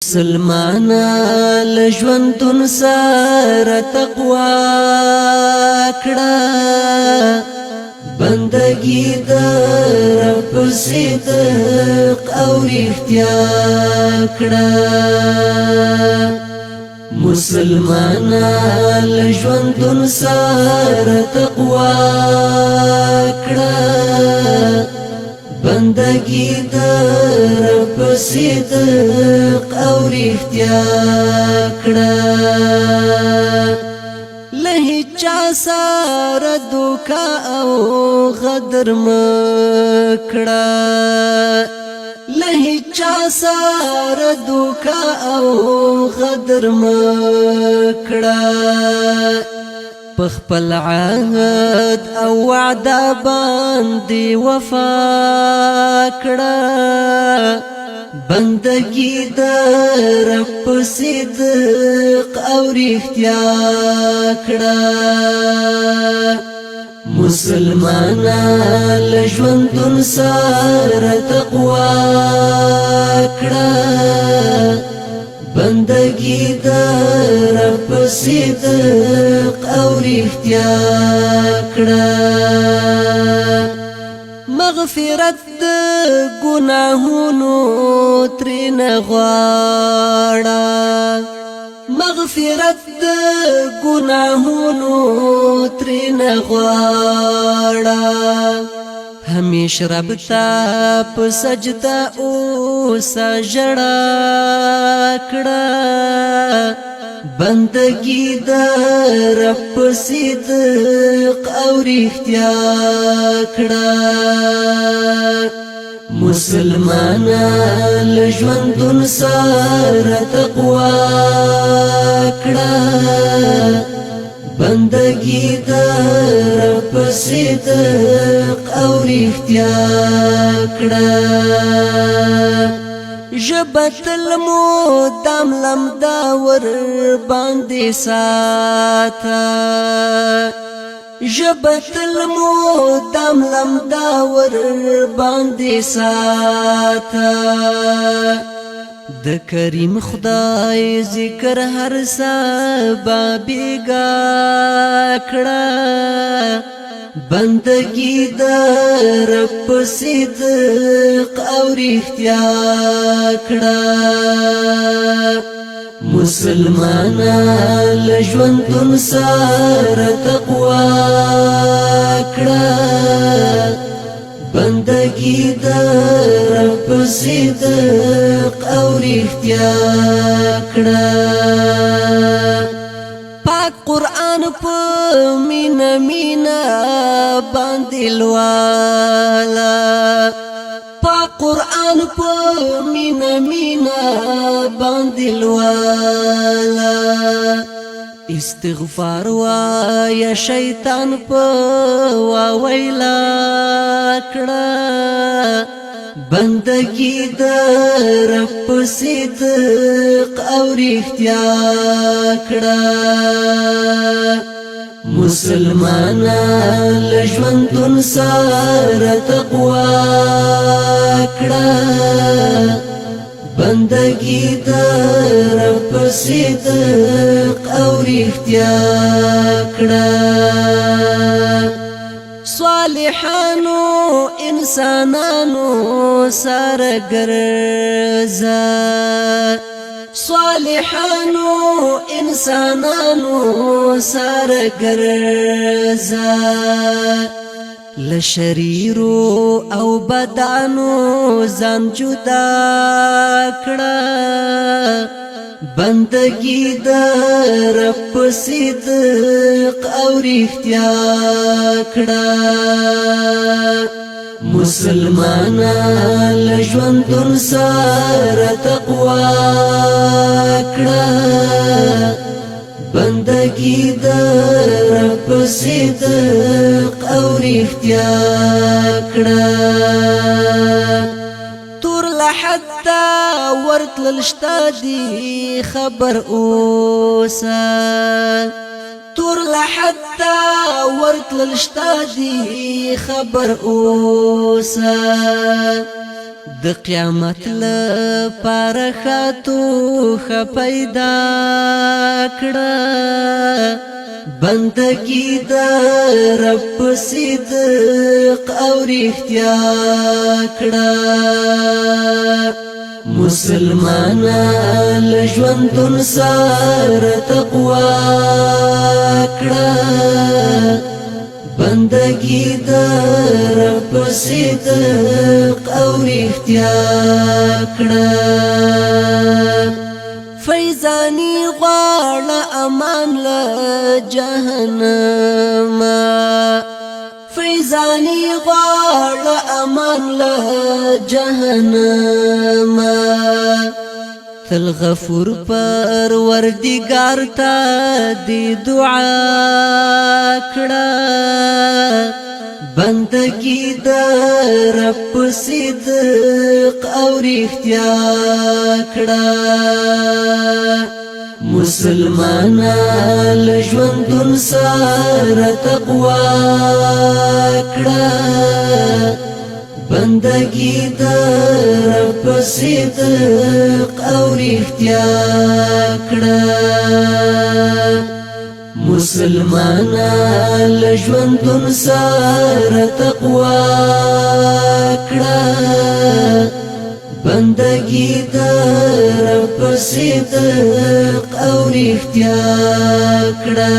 مسلمانا لژوندون سره تقوا کړه بندگی در رب صدق او رښتیا کړه مسلمانا لژوندون سره تقوا کړه بندگی در رب صدق او رښتیا کړه له هیچا سره دوکا او غدر مکړه له هیچا سره دوکا او غدر مکړه پخپل عهد او وعده باندې وفا کړه بندگی در رب صدق او رښتیا کړه مسلمانا لژوندون سره تقوا کړه بندگی در رب صدق او رښتیا کړه مغفرت د ګناهونو ترنه غواړه مغفرت د ګناهونو ترنه غواړه همیش رب تا په سجده او سجړه کړه بندگی در رب صدق او رښتیا کړه مسلمانا لژوندون سره تقوا کړه بندگی در رب صدق او رښتیا کړه جبت المدام لم داور باندې ساته جبت المدام لم داور باندې ساته د کریم خدای ذکر هر سبا بیگا کړه بندگی در رب صدق او رښتیا کړه مسلمانا لژوندون سره تقوا کړه بندگی در رب صدق او رښتیا کړه پاک قرآن په مینا مینا باندې لوالا پاک قرآن په مینا مینا باندې لوالا استغفار وایا شیطان په ویلا کړه بندگی در رب صدق او رښتیا کړه مسلمانا لژوندون سره تقوا کړه بندگی در رب صدق او رښتیا کړه صالحانو انسانانو سره ګرځه صالحانو انسانانو سره ګرځه لشریرو او بدانو ځان جدا کړه بندگی در رب صدق او رښتیا کړه مسلمانا لژوندون سره تقوا کړه بندگی در رب صدق او رښتیا کړه تور لحد ورتلل شته دی خبر اوسه تور لحد ورتلل شته دی خبر اوسه د قیامت لپاره خاتو پیدا کړه بندگی د رب صدق او رښتیا کړه مسلمانان ژوندون سره تقوا کړه بندگی د رب صدق او رښتیا کړه فیضانی غواړه امان له جهنم فیضانی غواړه امان له جهنم تل غفور پروردگار ته دی دعا کړه بندگی د رب صدق او رښتیا کړه مسلمانان ژوندون سره تقوا کړه بندگی د رب صدق او رښتیا کړه مسلمانان ژوندون سره تقوا کړه بندگی د رب صدق او رښتیا کړه